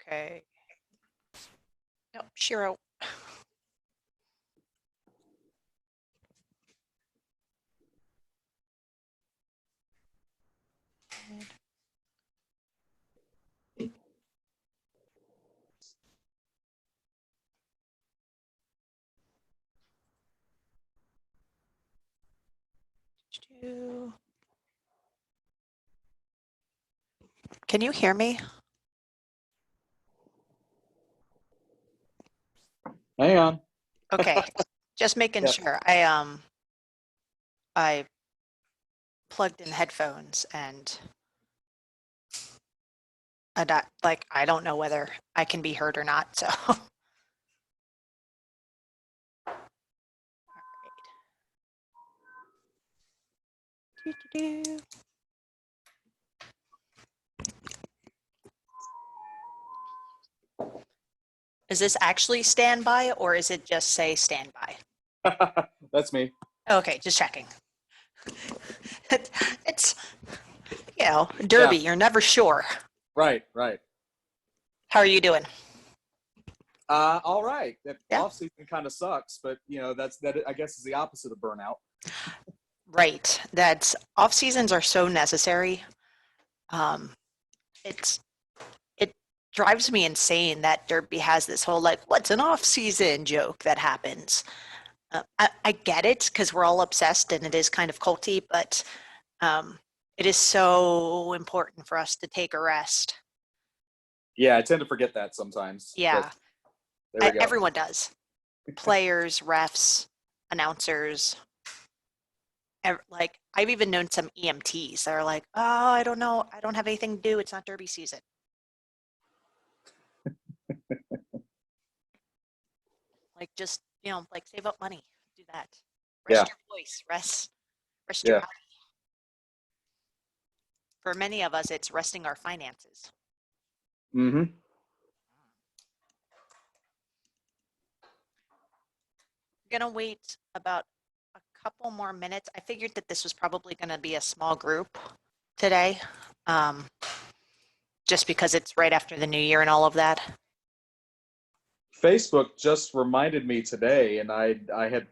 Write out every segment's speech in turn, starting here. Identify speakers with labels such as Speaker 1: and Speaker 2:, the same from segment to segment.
Speaker 1: Okay. Yep, Shiro. Can you hear me?
Speaker 2: Hang on.
Speaker 1: Okay, just making
Speaker 2: Yeah.
Speaker 1: sure. I plugged in headphones and I don't know whether I can be heard or not, so. All right. Doo-doo-doo. Is this actually standby or is it just say standby?
Speaker 2: That's me.
Speaker 1: Okay, just checking. It's, Derby, you're never sure.
Speaker 2: Right.
Speaker 1: How are you doing?
Speaker 2: All right. That
Speaker 1: Yeah.
Speaker 2: off season kind of sucks, but that I guess is the opposite of burnout.
Speaker 1: Right. That's off seasons are so necessary. Um, it drives me insane that Derby has this whole like, what's an off season joke that happens. I get it because we're all obsessed and it is kind of culty, but it is so important for us to take a rest.
Speaker 2: Yeah, I tend to forget that sometimes.
Speaker 1: Yeah,
Speaker 2: But there we go.
Speaker 1: everyone does. Players, refs, announcers. Like I've even known some EMTs that are like, oh, I don't know, I don't have anything to do. It's not Derby season. Like just like save up money. Do that. Rest your voice. Rest your body. For many of us, it's resting our finances.
Speaker 2: Mm-hmm.
Speaker 1: I'm gonna wait about a couple more minutes. I figured that this was probably gonna be a small group today, just because it's right after the new year and all of that.
Speaker 2: Facebook just reminded me today, and I had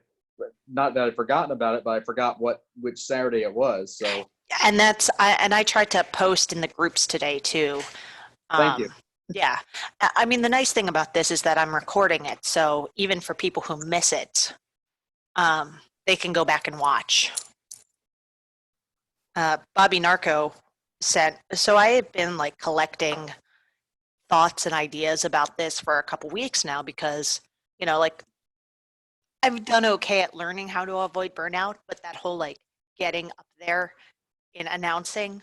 Speaker 2: not that I'd forgotten about it, but I forgot which Saturday it was. So
Speaker 1: And I tried to post in the groups today too.
Speaker 2: thank you.
Speaker 1: Yeah. I mean, the nice thing about this is that I'm recording it. So even for people who miss it, they can go back and watch. Bobby Narco said, so I had been like collecting thoughts and ideas about this for a couple weeks now because, like I've done okay at learning how to avoid burnout, but that whole like getting up there in announcing,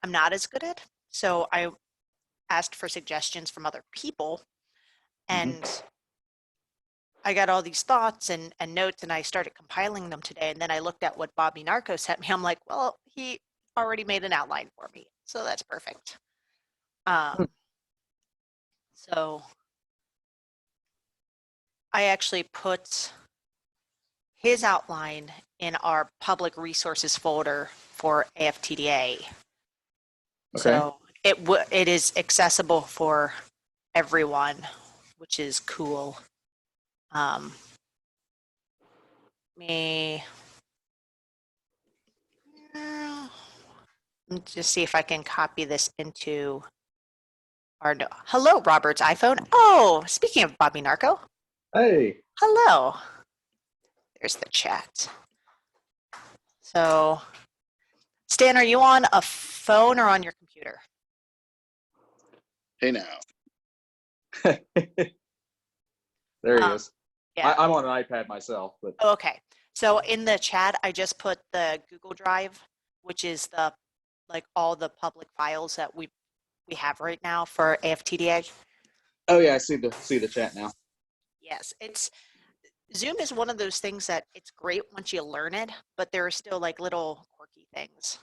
Speaker 1: I'm not as good at. So I asked for suggestions from other people and I got all these thoughts and notes and I started compiling them today. And then I looked at what Bobby Narco sent me. I'm like, well, he already made an outline for me. So that's perfect. So I actually put his outline in our public resources folder for AFTDA. Okay. So it is accessible for everyone, which is cool. Let me just see if I can copy this into our. Hello, Robert's iPhone. Oh, speaking of Bobby Narco.
Speaker 2: Hey.
Speaker 1: Hello. There's the chat. So, Stan, are you on a phone or on your computer?
Speaker 3: Hey now.
Speaker 2: There he is.
Speaker 1: Yeah.
Speaker 2: I'm on an iPad myself, but
Speaker 1: Okay. So in the chat, I just put the Google Drive, which is the like all the public files that we have right now for AFTDA.
Speaker 2: oh yeah, I see the chat now.
Speaker 1: Yes, Zoom is one of those things that it's great once you learn it, but there are still like little quirky things.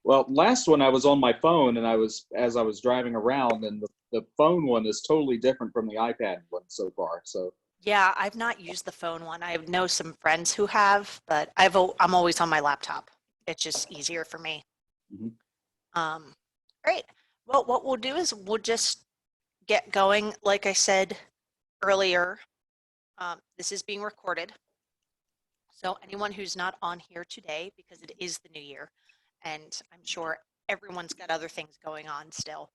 Speaker 2: Well, last one I was on my phone, and as I was driving around, and the phone one is totally different from the iPad one so far. So
Speaker 1: Yeah, I've not used the phone one. I know some friends who have, but I'm always on my laptop. It's just easier for me.
Speaker 2: Mhm.
Speaker 1: Great. Well, what we'll do is we'll just get going. Like I said earlier, this is being recorded. So anyone who's not on here today, because it is the new year, and I'm sure everyone's got other things going on still,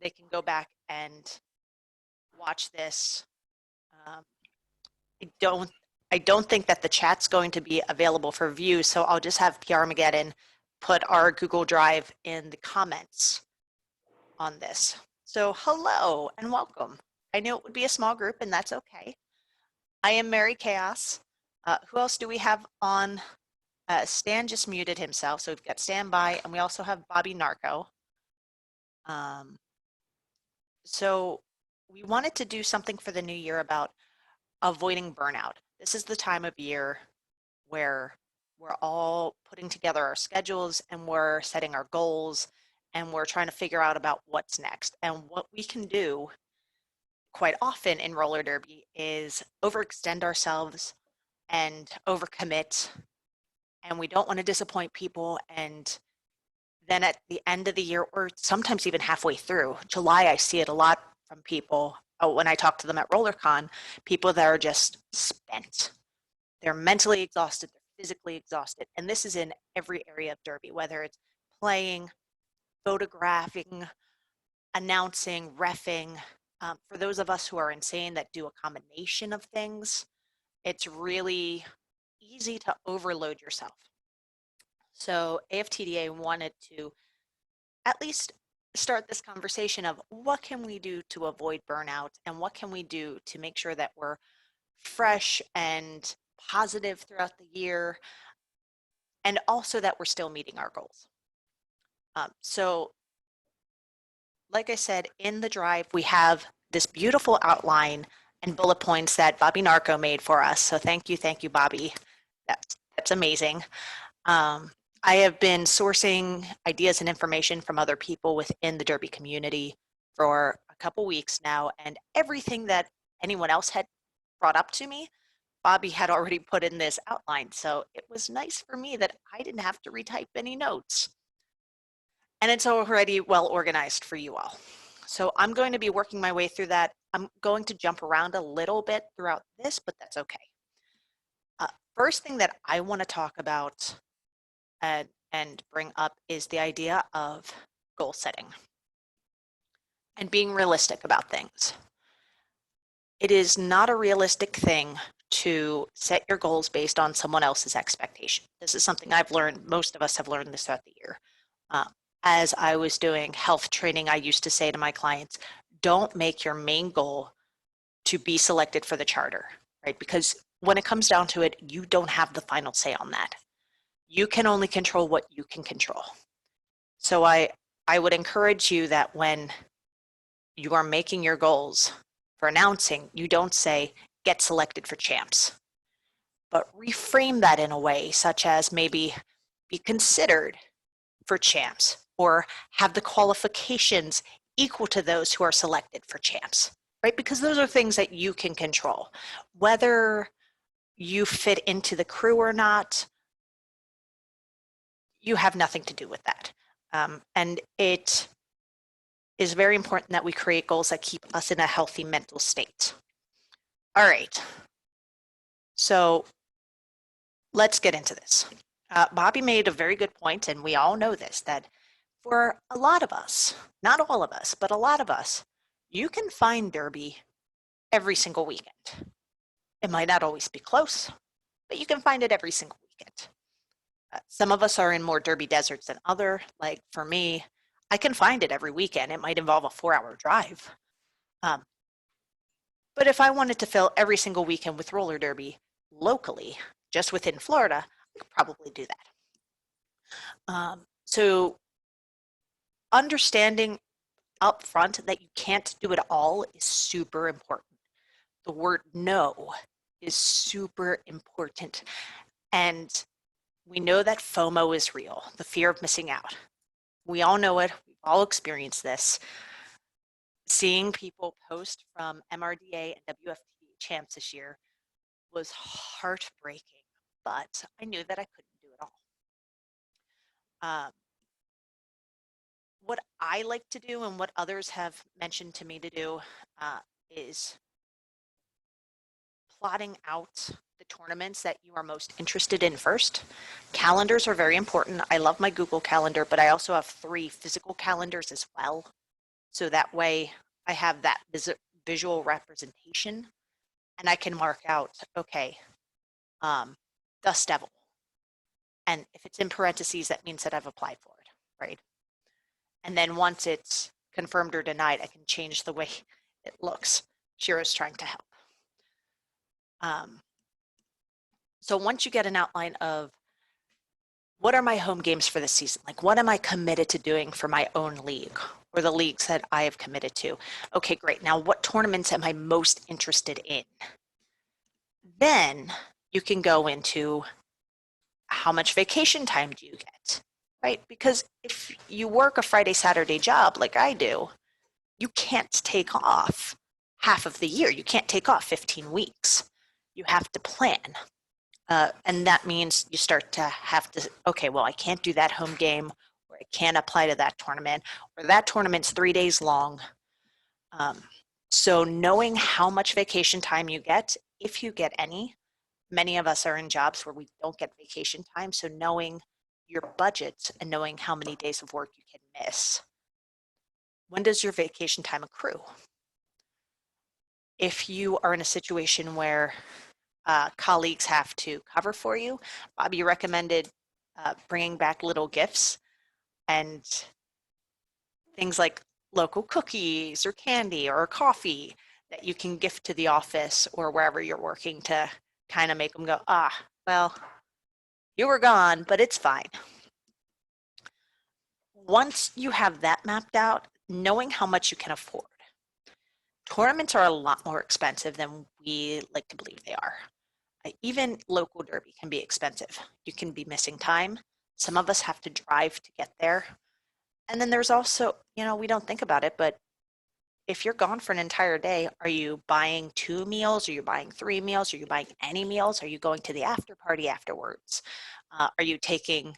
Speaker 1: they can go back and watch this. Um, I don't I don't think that the chat's going to be available for view, so I'll just have PR Armageddon put our Google Drive in the comments on this. So hello and welcome. I knew it would be a small group, and that's okay. I am Mary Khaos. Who else do we have on? Stan just muted himself, so we've got Stan by, and we also have Bobby Narco. Um, so we wanted to do something for the new year about avoiding burnout. This is the time of year where we're all putting together our schedules and we're setting our goals and we're trying to figure out about what's next. And what we can do quite often in roller derby is overextend ourselves and overcommit, and we don't want to disappoint people. And then at the end of the year, or sometimes even halfway through July, I see it a lot from people. Oh, when I talk to them at RollerCon, people that are just spent. They're mentally exhausted, they're physically exhausted. And this is in every area of derby, whether it's playing, photographing, announcing, reffing. For those of us who are insane that do a combination of things, it's really easy to overload yourself. So AFTDA wanted to at least start this conversation of what can we do to avoid burnout and what can we do to make sure that we're fresh and positive throughout the year, and also that we're still meeting our goals. So like I said, in the drive, we have this beautiful outline and bullet points that Bobby Narco made for us. So thank you, Bobby. That's amazing. I have been sourcing ideas and information from other people within the Derby community for a couple weeks now, and everything that anyone else had brought up to me, Bobby had already put in this outline. So it was nice for me that I didn't have to retype any notes. And it's already well organized for you all. So I'm going to be working my way through that. I'm going to jump around a little bit throughout this, but that's okay. First thing that I want to talk about and bring up is the idea of goal setting and being realistic about things. It is not a realistic thing to set your goals based on someone else's expectation. This is something I've learned, most of us have learned this throughout the year. As I was doing health training, I used to say to my clients, don't make your main goal to be selected for the charter, right? Because when it comes down to it, you don't have the final say on that. You can only control what you can control. So I would encourage you that when you are making your goals for announcing, you don't say, get selected for champs, but reframe that in a way such as maybe be considered for champs or have the qualifications equal to those who are selected for champs, right? Because those are things that you can control. Whether you fit into the crew or not, you have nothing to do with that. And it is very important that we create goals that keep us in a healthy mental state. All right. So let's get into this. Bobby made a very good point, and we all know this, that for a lot of us, not all of us, but a lot of us, you can find derby every single weekend. It might not always be close, but you can find it every single weekend. Some of us are in more derby deserts than other. Like for me, I can find it every weekend. It might involve a 4-hour drive. But if I wanted to fill every single weekend with roller derby locally, just within Florida, I could probably do that. So understanding up front that you can't do it all is super important. The word no is super important. And we know that FOMO is real, the fear of missing out. We all know it. We've all experienced this. Seeing people post from MRDA and WFT champs this year was heartbreaking, but I knew that I couldn't do it all. what I like to do and what others have mentioned to me to do is plotting out the tournaments that you are most interested in first. Calendars are very important. I love my Google Calendar, but I also have 3 physical calendars as well. So that way I have that visual representation and I can mark out, okay, Dust Devil. And if it's in parentheses, that means that I've applied for it, right? And then once it's confirmed or denied, I can change the way it looks. Shira's trying to help. So once you get an outline of what are my home games for this season, like what am I committed to doing for my own league or the leagues that I have committed to? Okay, great. Now what tournaments am I most interested in? Then you can go into how much vacation time do you get, right? Because if you work a Friday, Saturday job like I do, you can't take off half of the year. You can't take off 15 weeks. You have to plan. And that means you start to have to, okay, well, I can't do that home game, or I can't apply to that tournament, or that tournament's 3 days long. So knowing how much vacation time you get, if you get any, many of us are in jobs where we don't get vacation time. So knowing your budget and knowing how many days of work you can miss. When does your vacation time accrue? If you are in a situation where colleagues have to cover for you, Bobby recommended bringing back little gifts and things like local cookies or candy or coffee that you can gift to the office or wherever you're working to kind of make them go, well, you were gone, but it's fine. Once you have that mapped out, knowing how much you can afford. Tournaments are a lot more expensive than we like to believe they are. Even local derby can be expensive. You can be missing time. Some of us have to drive to get there. And then there's also, we don't think about it, but if you're gone for an entire day, are you buying 2 meals? Are you buying 3 meals? Are you buying any meals? Are you going to the after party afterwards? Are you taking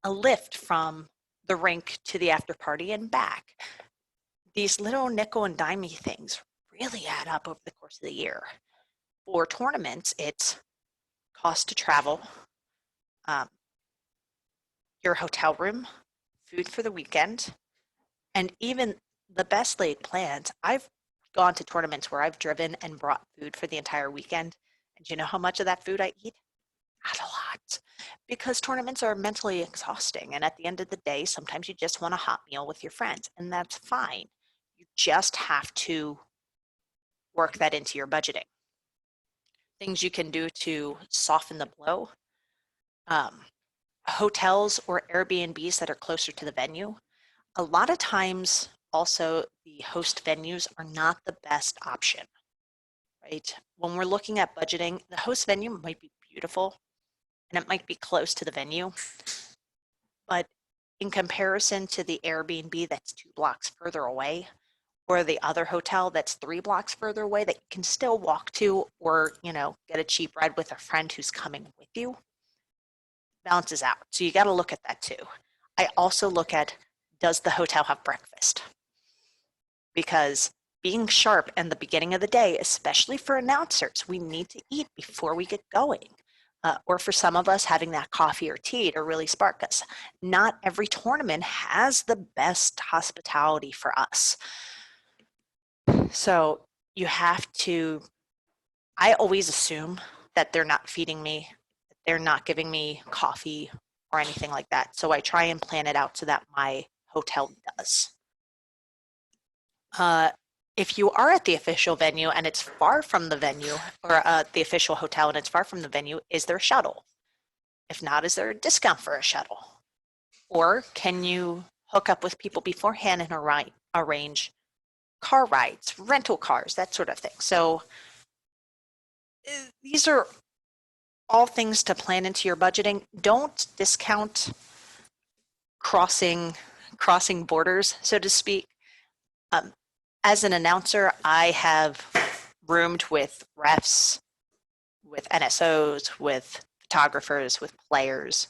Speaker 1: a lift from the rink to the after party and back? These little nickel and dimey things really add up over the course of the year. For tournaments, it's cost to travel, your hotel room, food for the weekend, and even the best laid plans. I've gone to tournaments where I've driven and brought food for the entire weekend. And do you know how much of that food I eat? Not a lot. Because tournaments are mentally exhausting. And at the end of the day, sometimes you just want a hot meal with your friends, and that's fine. You just have to work that into your budgeting. Things you can do to soften the blow. Hotels or Airbnbs that are closer to the venue. A lot of times also the host venues are not the best option, right? When we're looking at budgeting, the host venue might be beautiful and it might be close to the venue, but in comparison to the Airbnb that's 2 blocks further away, or the other hotel that's 3 blocks further away that you can still walk to, or get a cheap ride with a friend who's coming with you, balances out. So you got to look at that too. I also look at, does the hotel have breakfast? Because being sharp in the beginning of the day, especially for announcers, we need to eat before we get going. Or for some of us, having that coffee or tea to really spark us. Not every tournament has the best hospitality for us. So you have to, I always assume that they're not feeding me, that they're not giving me coffee or anything like that. So I try and plan it out so that my hotel does. If you are at the official venue and it's far from the venue, or the official hotel and it's far from the venue, is there a shuttle? If not, is there a discount for a shuttle? Or can you hook up with people beforehand and arrange car rides, rental cars, that sort of thing? So these are all things to plan into your budgeting. Don't discount crossing borders, so to speak. As an announcer, I have roomed with refs, with NSOs, with photographers, with players.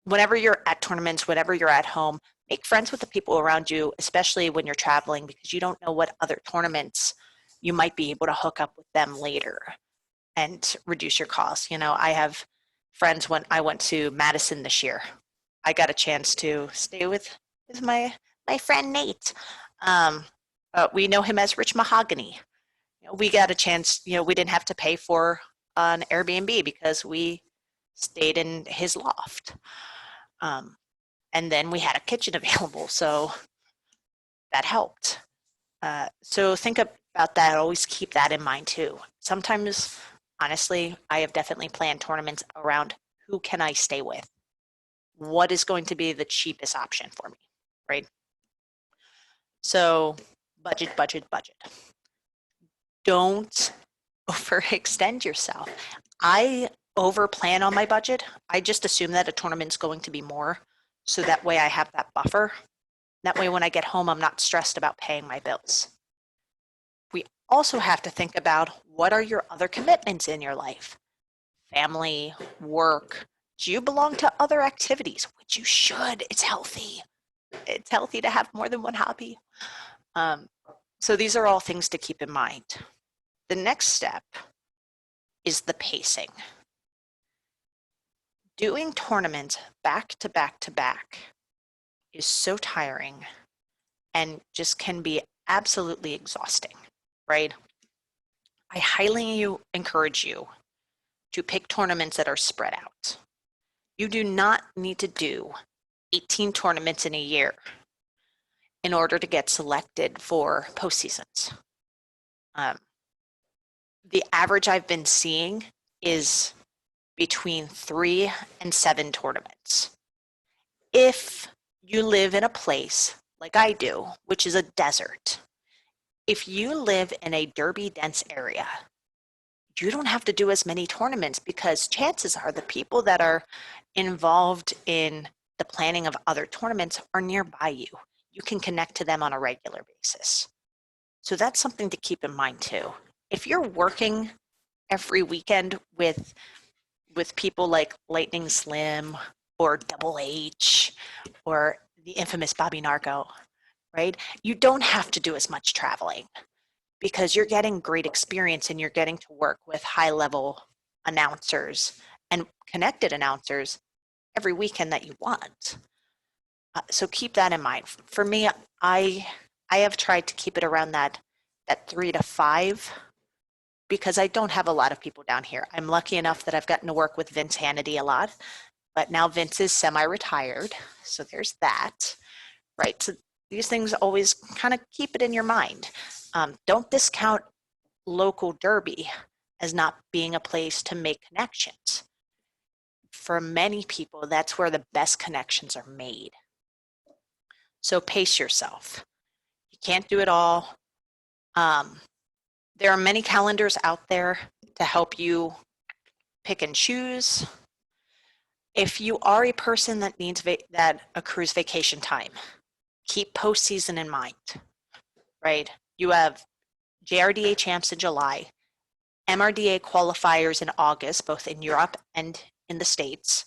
Speaker 1: Whenever you're at tournaments, whenever you're at home, make friends with the people around you, especially when you're traveling, because you don't know what other tournaments you might be able to hook up with them later and reduce your costs. I have friends. When I went to Madison this year, I got a chance to stay with my friend Nate. Um, we know him as Rich Mahogany. We got a chance. We didn't have to pay for an Airbnb because we stayed in his loft. Um, and then we had a kitchen available, so that helped. So think about that. Always keep that in mind too. Sometimes, honestly, I have definitely planned tournaments around who can I stay with? What is going to be the cheapest option for me, right? So budget, budget, budget. Don't overextend yourself. I over plan on my budget. I just assume that a tournament's going to be more, so that way I have that buffer. That way when I get home, I'm not stressed about paying my bills. We also have to think about, what are your other commitments in your life? Family, work. Do you belong to other activities? Which you should. It's healthy. It's healthy to have more than one hobby. So these are all things to keep in mind. The next step is the pacing. Doing tournaments back to back to back is so tiring and just can be absolutely exhausting, right? I highly encourage you to pick tournaments that are spread out. You do not need to do 18 tournaments in a year in order to get selected for postseasons. The average I've been seeing is between 3 and 7 tournaments. If you live in a place like I do, which is a desert, if you live in a derby dense area, you don't have to do as many tournaments, because chances are the people that are involved in the planning of other tournaments are nearby you. You can connect to them on a regular basis. So that's something to keep in mind too. If you're working every weekend with people like Lightning Slim or Double H or the infamous Bobby Narco, right? You don't have to do as much traveling, because you're getting great experience and you're getting to work with high level announcers and connected announcers every weekend that you want. So keep that in mind. For me, I have tried to keep it around that 3 to 5, because I don't have a lot of people down here. I'm lucky enough that I've gotten to work with Vince Hannity a lot, but now Vince is semi-retired, so there's that, right? So these things always kind of keep it in your mind. Don't discount local derby as not being a place to make connections. For many people, that's where the best connections are made. So pace yourself. You can't do it all. There are many calendars out there to help you pick and choose. If you are a person that needs that accrues vacation time, keep postseason in mind, right? You have JRDA champs in July, MRDA qualifiers in August, both in Europe and in the States,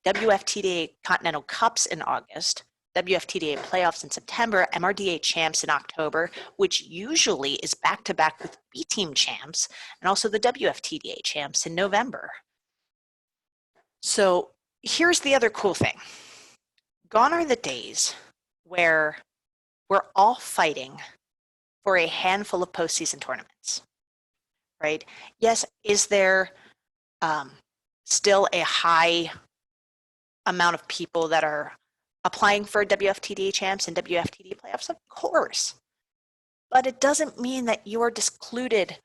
Speaker 1: WFTDA Continental Cups in August, WFTDA playoffs in September, MRDA champs in October, which usually is back-to-back with B-team champs, and also the WFTDA champs in November. So here's the other cool thing. Gone are the days where we're all fighting for a handful of postseason tournaments, right? Yes, is there still a high amount of people that are applying for WFTDA champs and WFTDA playoffs? Of course. But it doesn't mean that you are excluded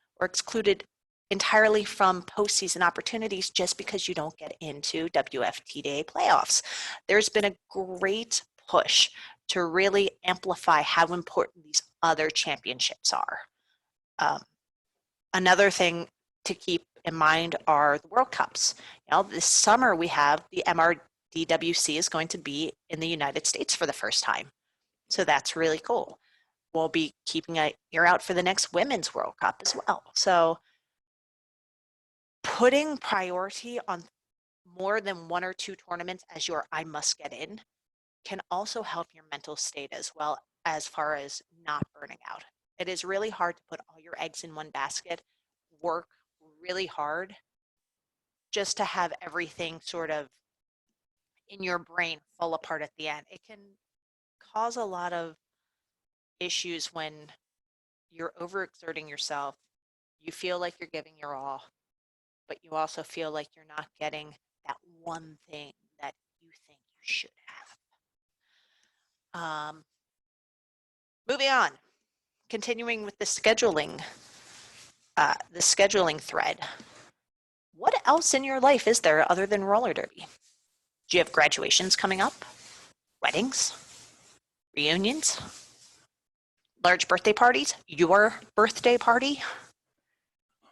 Speaker 1: entirely from postseason opportunities just because you don't get into WFTDA playoffs. There's been a great push to really amplify how important these other championships are. Another thing to keep in mind are the World Cups. This summer we have the MRDWC is going to be in the United States for the first time. So that's really cool. We'll be keeping an ear out for the next Women's World Cup as well. So putting priority on more than 1 or 2 tournaments as your I must get in can also help your mental state as well, as far as not burning out. It is really hard to put all your eggs in one basket, work really hard just to have everything sort of in your brain fall apart at the end. It can cause a lot of issues when you're overexerting yourself. You feel like you're giving your all, but you also feel like you're not getting that one thing that you think you should have. Moving on, continuing with the scheduling thread. What else in your life is there other than roller derby? Do you have graduations coming up? Weddings? Reunions? Large birthday parties? Your birthday party?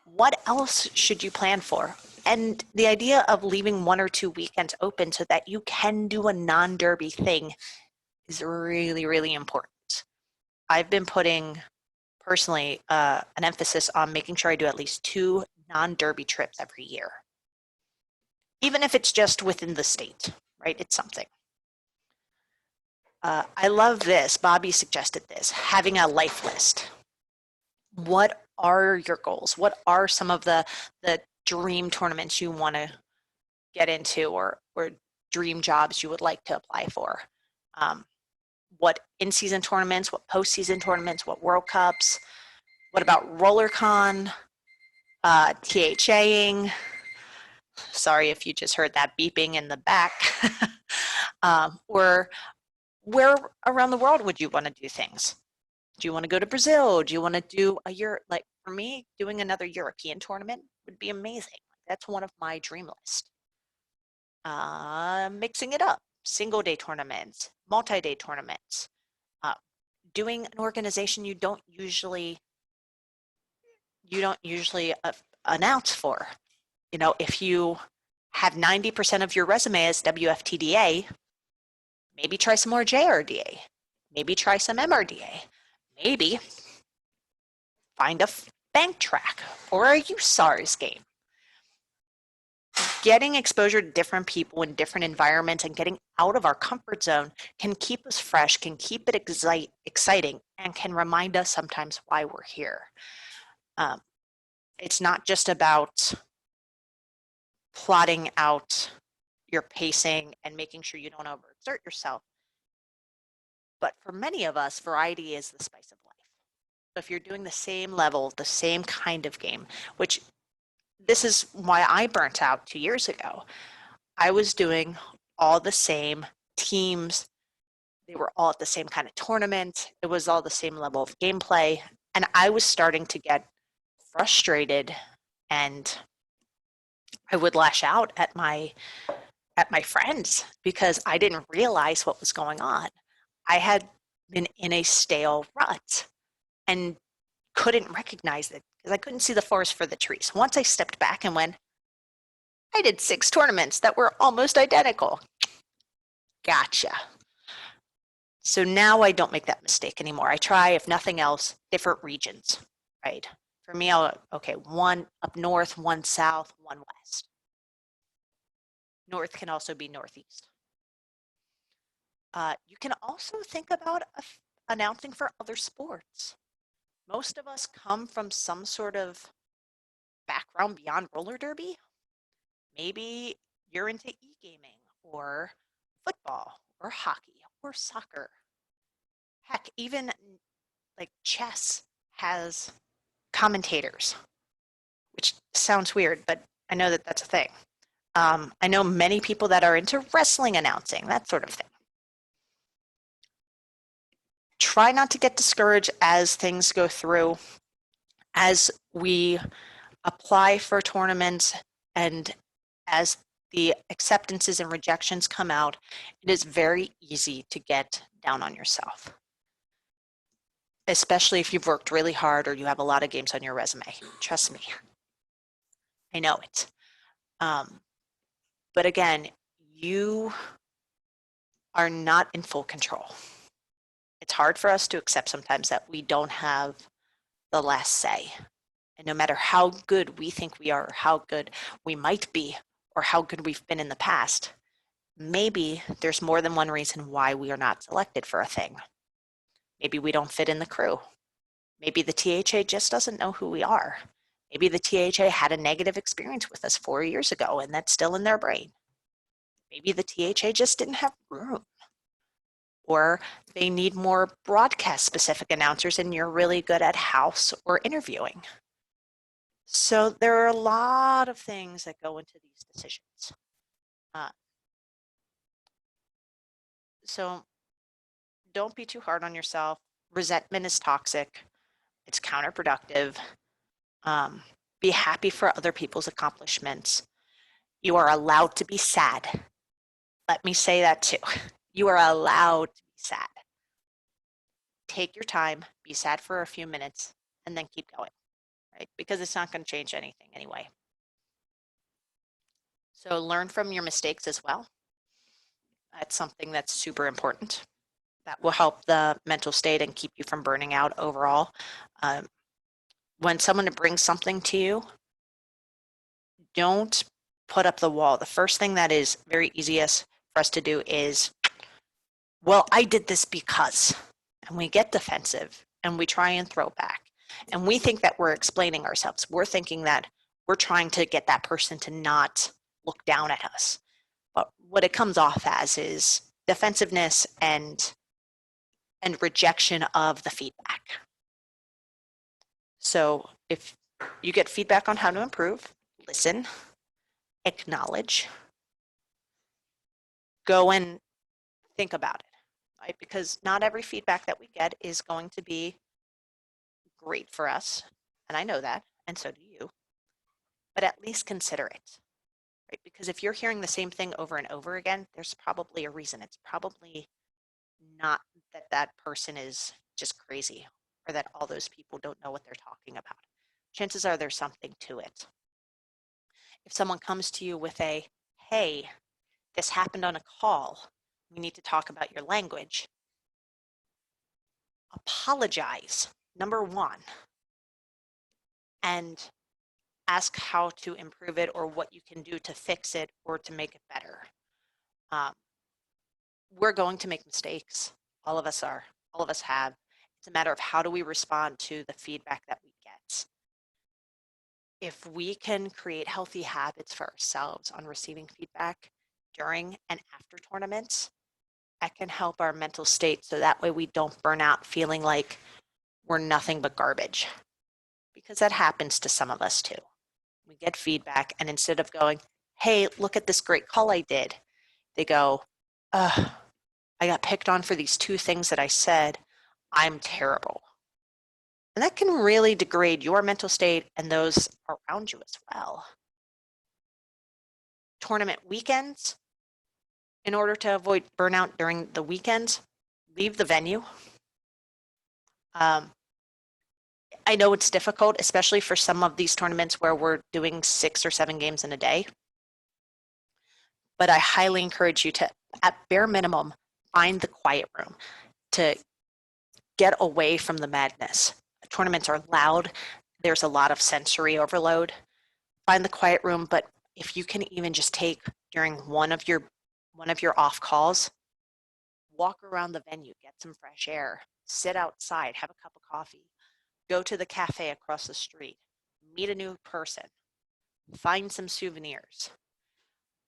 Speaker 1: What else should you plan for? And the idea of leaving 1 or 2 weekends open so that you can do a non-derby thing is really, really important. I've been putting personally an emphasis on making sure I do at least 2 non-derby trips every year. Even if it's just within the state, right? It's something. I love this. Bobby suggested this, having a life list. What are your goals? What are some of the dream tournaments you want to get into, or dream jobs you would like to apply for? What in-season tournaments, what post-season tournaments, what World Cups? What about RollerCon, THAing? Sorry if you just heard that beeping in the back. Or where around the world would you want to do things? Do you want to go to Brazil? Do you want to do a year? Like for me, doing another European tournament would be amazing. That's one of my dream list. Mixing it up, single day tournaments, multi-day tournaments, doing an organization you don't usually announce for. You know, if you have 90% of your resume as WFTDA, maybe try some more JRDA, maybe try some MRDA, maybe find a bank track or a USARS game. Getting exposure to different people in different environments and getting out of our comfort zone can keep us fresh, can keep it exciting, and can remind us sometimes why we're here. It's not just about plotting out your pacing and making sure you don't overexert yourself. But for many of us, variety is the spice of life. So if you're doing the same level, the same kind of game, which this is why I burnt out 2 years ago. I was doing all the same teams. They were all at the same kind of tournament. It was all the same level of gameplay. And I was starting to get frustrated, and I would lash out at my friends because I didn't realize what was going on. I had been in a stale rut and couldn't recognize it because I couldn't see the forest for the trees. Once I stepped back and went, I did 6 tournaments that were almost identical. Gotcha. So now I don't make that mistake anymore. I try, if nothing else, different regions, right? For me, okay, 1 up north, 1 south, 1 west. North can also be northeast. You can also think about announcing for other sports. Most of us come from some sort of background beyond roller derby. Maybe you're into e-gaming or football or hockey or soccer. Heck, even like chess has commentators, which sounds weird, but I know that that's a thing. I know many people that are into wrestling announcing, that sort of thing. Try not to get discouraged as things go through, as we apply for tournaments and as the acceptances and rejections come out. It is very easy to get down on yourself, especially if you've worked really hard or you have a lot of games on your resume. Trust me, I know it. But again, you are not in full control. It's hard for us to accept sometimes that we don't have the last say. And no matter how good we think we are, or how good we might be, or how good we've been in the past, maybe there's more than one reason why we are not selected for a thing. Maybe we don't fit in the crew. Maybe the THA just doesn't know who we are. Maybe the THA had a negative experience with us 4 years ago and that's still in their brain. Maybe the THA just didn't have room. Or they need more broadcast specific announcers and you're really good at house or interviewing. So there are a lot of things that go into these decisions. So don't be too hard on yourself. Resentment is toxic. It's counterproductive. Be happy for other people's accomplishments. You are allowed to be sad. Let me say that too. You are allowed to be sad. Take your time, be sad for a few minutes, and then keep going, right? Because it's not going to change anything anyway. So learn from your mistakes as well. That's something that's super important. That will help the mental state and keep you from burning out overall. When someone brings something to you, don't put up the wall. The first thing that is very easiest for us to do is, well, I did this because, and we get defensive and we try and throw back. And we think that we're explaining ourselves. We're thinking that we're trying to get that person to not look down at us. But what it comes off as is defensiveness and rejection of the feedback. So if you get feedback on how to improve, listen, acknowledge, go and think about it, right? Because not every feedback that we get is going to be great for us. And I know that, and so do you. But at least consider it, right? Because if you're hearing the same thing over and over again, there's probably a reason. It's probably not that that person is just crazy or that all those people don't know what they're talking about. Chances are there's something to it. If someone comes to you with a, hey, this happened on a call, we need to talk about your language, apologize, number one, and ask how to improve it or what you can do to fix it or to make it better. We're going to make mistakes. All of us are. All of us have. It's a matter of how do we respond to the feedback that we get. If we can create healthy habits for ourselves on receiving feedback during and after tournaments, that can help our mental state so that way we don't burn out feeling like we're nothing but garbage. Because that happens to some of us too. We get feedback and instead of going, hey, look at this great call I did, they go, I got picked on for these 2 things that I said. I'm terrible. And that can really degrade your mental state and those around you as well. Tournament weekends, in order to avoid burnout during the weekends, leave the venue. I know it's difficult, especially for some of these tournaments where we're doing 6 or 7 games in a day. But I highly encourage you to, at bare minimum, find the quiet room to get away from the madness. Tournaments are loud. There's a lot of sensory overload. Find the quiet room, but if you can even just take during one of your off calls, walk around the venue, get some fresh air, sit outside, have a cup of coffee, go to the cafe across the street, meet a new person, find some souvenirs.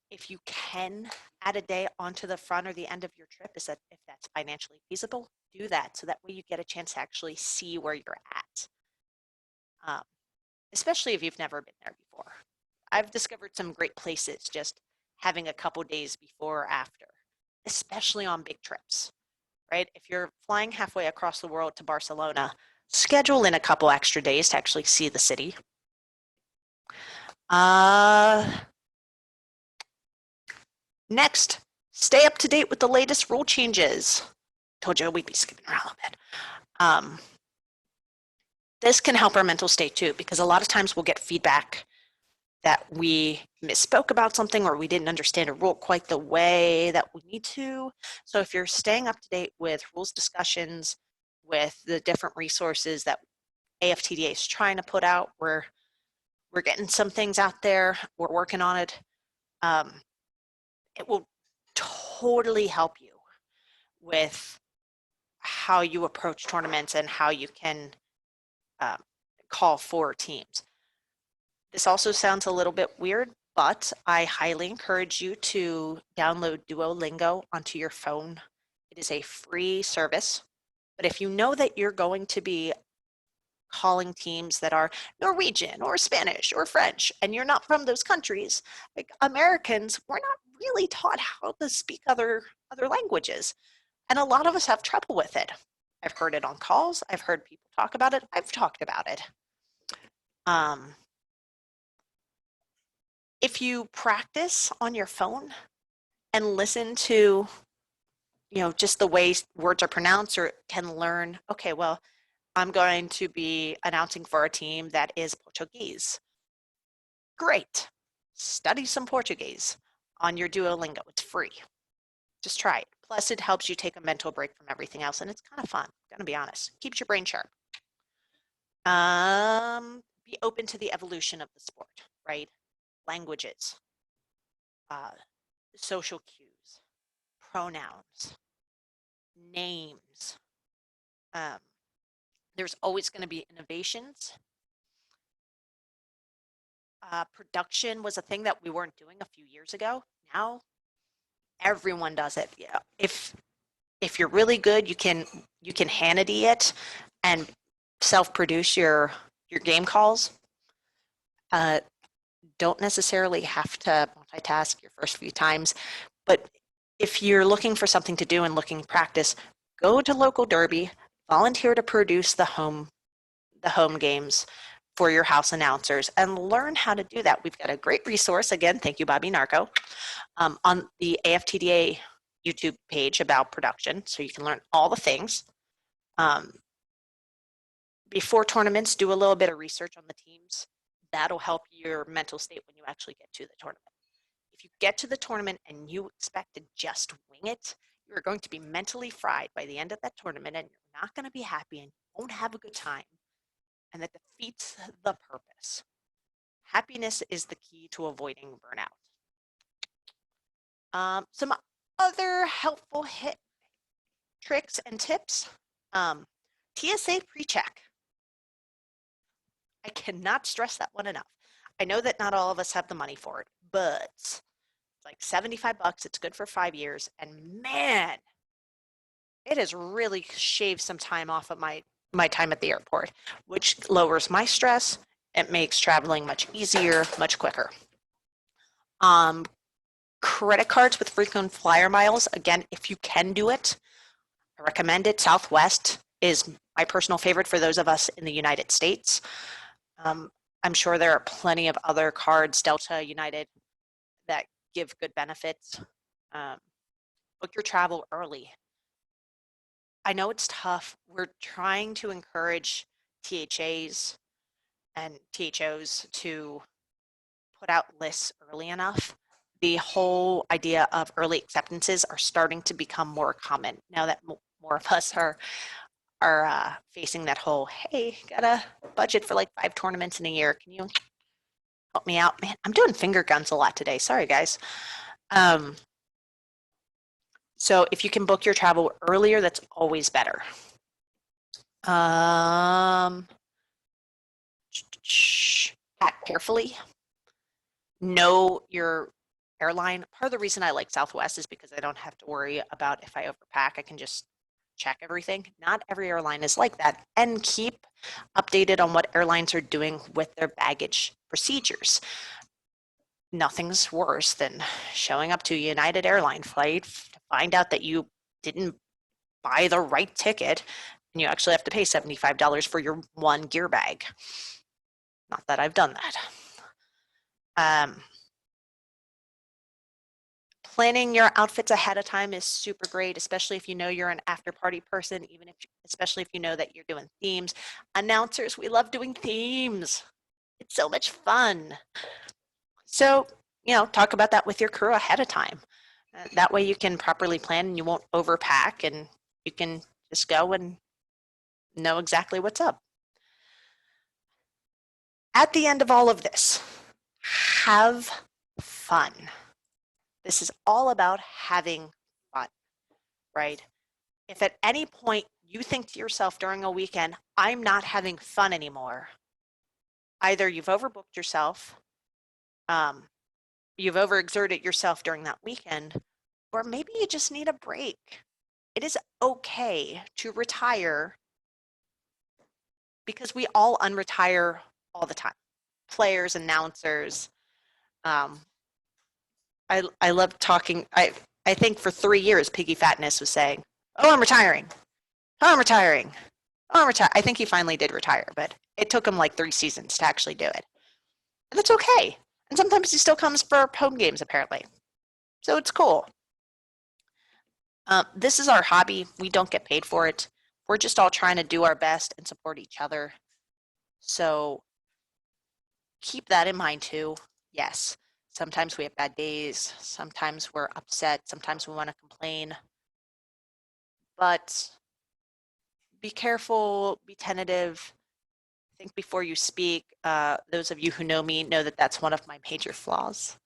Speaker 1: If you can add a day onto the front or the end of your trip, if that's financially feasible, do that. So that way you get a chance to actually see where you're at, especially if you've never been there before. I've discovered some great places just having a couple days before or after, especially on big trips, right? If you're flying halfway across the world to Barcelona, schedule in a couple extra days to actually see the city. Next, stay up to date with the latest rule changes. Told you we'd be skipping around a bit. This can help our mental state too, because a lot of times we'll get feedback that we misspoke about something or we didn't understand a rule quite the way that we need to. So if you're staying up to date with rules discussions, with the different resources that AFTDA is trying to put out, we're getting some things out there, we're working on it. It will totally help you with how you approach tournaments and how you can um, call for teams. This also sounds a little bit weird, but I highly encourage you to download Duolingo onto your phone. It is a free service, but if you know that you're going to be calling teams that are Norwegian or Spanish or French, and you're not from those countries, like Americans, we're not really taught how to speak other languages. And a lot of us have trouble with it. I've heard it on calls. I've heard people talk about it. I've talked about it. If you practice on your phone and listen to, just the way words are pronounced, or can learn, okay, well, I'm going to be announcing for a team that is Portuguese. Great. Study some Portuguese on your Duolingo. It's free. Just try it. Plus, it helps you take a mental break from everything else, and it's kind of fun. I'm gonna be honest. Keeps your brain sharp. Be open to the evolution of the sport, right? Languages, uh, social cues, pronouns, names. Um, there's always going to be innovations. Production was a thing that we weren't doing a few years ago. Now everyone does it. Yeah. If you're really good, you can Hannity it and self-produce your game calls. Don't necessarily have to multitask your first few times, but if you're looking for something to do and looking practice, go to local derby, volunteer to produce the home games for your house announcers, and learn how to do that. We've got a great resource, again, thank you, Bobby Narco, on the AFTDA YouTube page about production, so you can learn all the things. Before tournaments, do a little bit of research on the teams. That'll help your mental state when you actually get to the tournament. If you get to the tournament and you expect to just wing it, you're going to be mentally fried by the end of that tournament, and you're not going to be happy and won't have a good time. And that defeats the purpose. Happiness is the key to avoiding burnout. Some other helpful tricks and tips. TSA pre-check. I cannot stress that one enough. I know that not all of us have the money for it, but it's like $75. It's good for 5 years. And man, it has really shaved some time off of my time at the airport, which lowers my stress. It makes traveling much easier, much quicker. Credit cards with frequent flyer miles. Again, if you can do it, I recommend it. Southwest is my personal favorite for those of us in the United States. I'm sure there are plenty of other cards, Delta, United, that give good benefits. Book your travel early. I know it's tough. We're trying to encourage THAs and THOs to put out lists early enough. The whole idea of early acceptances are starting to become more common now that more of us are facing that whole, hey, got a budget for like 5 tournaments in a year. Can you help me out? Man, I'm doing finger guns a lot today. Sorry, guys. So if you can book your travel earlier, that's always better. Pack carefully. Know your airline. Part of the reason I like Southwest is because I don't have to worry about if I overpack. I can just check everything. Not every airline is like that. And keep updated on what airlines are doing with their baggage procedures. Nothing's worse than showing up to a United Airline flight to find out that you didn't buy the right ticket and you actually have to pay $75 for your one gear bag. Not that I've done that. Planning your outfits ahead of time is super great, especially if you know you're an after party person, especially if you know that you're doing themes. Announcers, we love doing themes. It's so much fun. So, talk about that with your crew ahead of time. That way you can properly plan and you won't overpack and you can just go and know exactly what's up. At the end of all of this, have fun. This is all about having fun, right? If at any point you think to yourself during a weekend, I'm not having fun anymore, either you've overbooked yourself, um, you've overexerted yourself during that weekend, or maybe you just need a break. It is okay to retire because we all unretire all the time. Players, announcers. Um, I love talking. I think for 3 years, Piggy Fatness was saying, "Oh, I'm retiring. Oh, I'm retiring. Oh, I'm retiring." I think he finally did retire, but it took him like 3 seasons to actually do it. And that's okay. And sometimes he still comes for home games, apparently. So it's cool. This is our hobby. We don't get paid for it. We're just all trying to do our best and support each other. So keep that in mind too. Yes, sometimes we have bad days. Sometimes we're upset. Sometimes we want to complain. But be careful, be tentative, think before you speak. Those of you who know me know that that's one of my major flaws.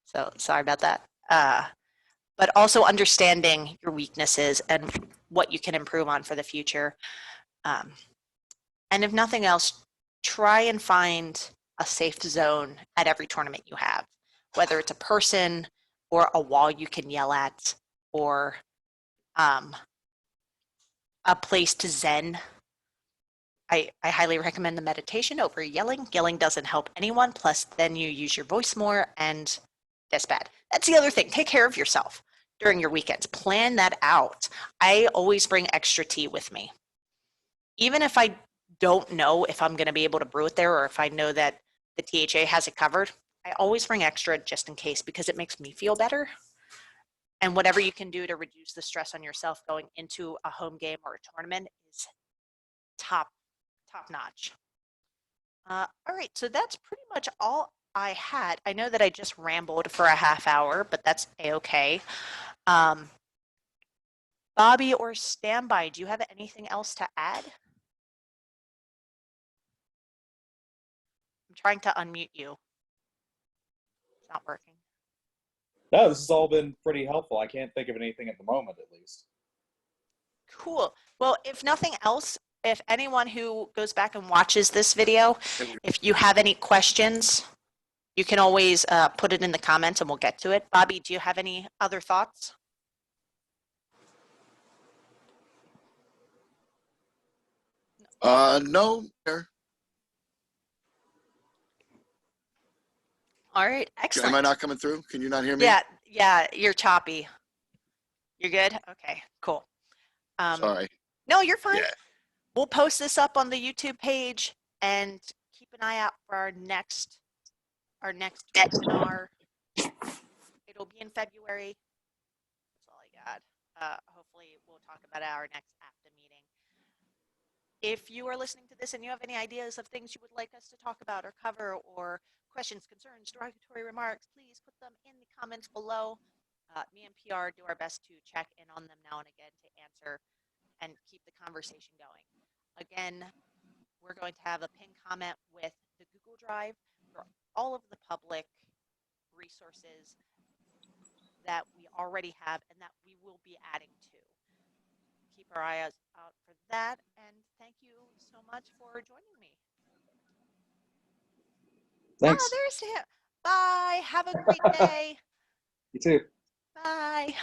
Speaker 1: So sorry about that. But also understanding your weaknesses and what you can improve on for the future. Um, and if nothing else, try and find a safe zone at every tournament you have, whether it's a person or a wall you can yell at or um, a place to zen. I highly recommend the meditation over yelling. Yelling doesn't help anyone. Plus, then you use your voice more, and that's bad. That's the other thing. Take care of yourself during your weekends. Plan that out. I always bring extra tea with me. Even if I don't know if I'm going to be able to brew it there or if I know that the THA has it covered, I always bring extra just in case because it makes me feel better. And whatever you can do to reduce the stress on yourself going into a home game or a tournament is top notch. All right, so that's pretty much all I had. I know that I just rambled for a half hour, but that's a-okay. Um, Bobby or Standby, do you have anything else to add? I'm trying to unmute you. It's not working.
Speaker 2: No, this has all been pretty helpful. I can't think of anything at the moment, at least.
Speaker 1: Cool. Well, if nothing else, if anyone who goes back and watches this video, if you have any questions, you can always put it in the comments and we'll get to it. Bobby, do you have any other thoughts?
Speaker 3: No. Sir.
Speaker 1: All right, excellent.
Speaker 3: Am I not coming through? Can you not hear me?
Speaker 1: Yeah, you're choppy. You're good? Okay, cool.
Speaker 3: Sorry.
Speaker 1: No, you're fine.
Speaker 3: Yeah.
Speaker 1: We'll post this up on the YouTube page and keep an eye out for our next webinar. It'll be in February. That's all I got. Hopefully we'll talk about our next AFTDA meeting. If you are listening to this and you have any ideas of things you would like us to talk about or cover or questions, concerns, derogatory remarks, please put them in the comments below. Me and PR do our best to check in on them now and again to answer and keep the conversation going. Again, we're going to have a pinned comment with the Google Drive for all of the public resources that we already have and that we will be adding to. Keep our eyes out for that, and thank you so much for joining me.
Speaker 2: Thanks.
Speaker 1: There's him. Bye. Have a great day.
Speaker 2: You too.
Speaker 1: Bye.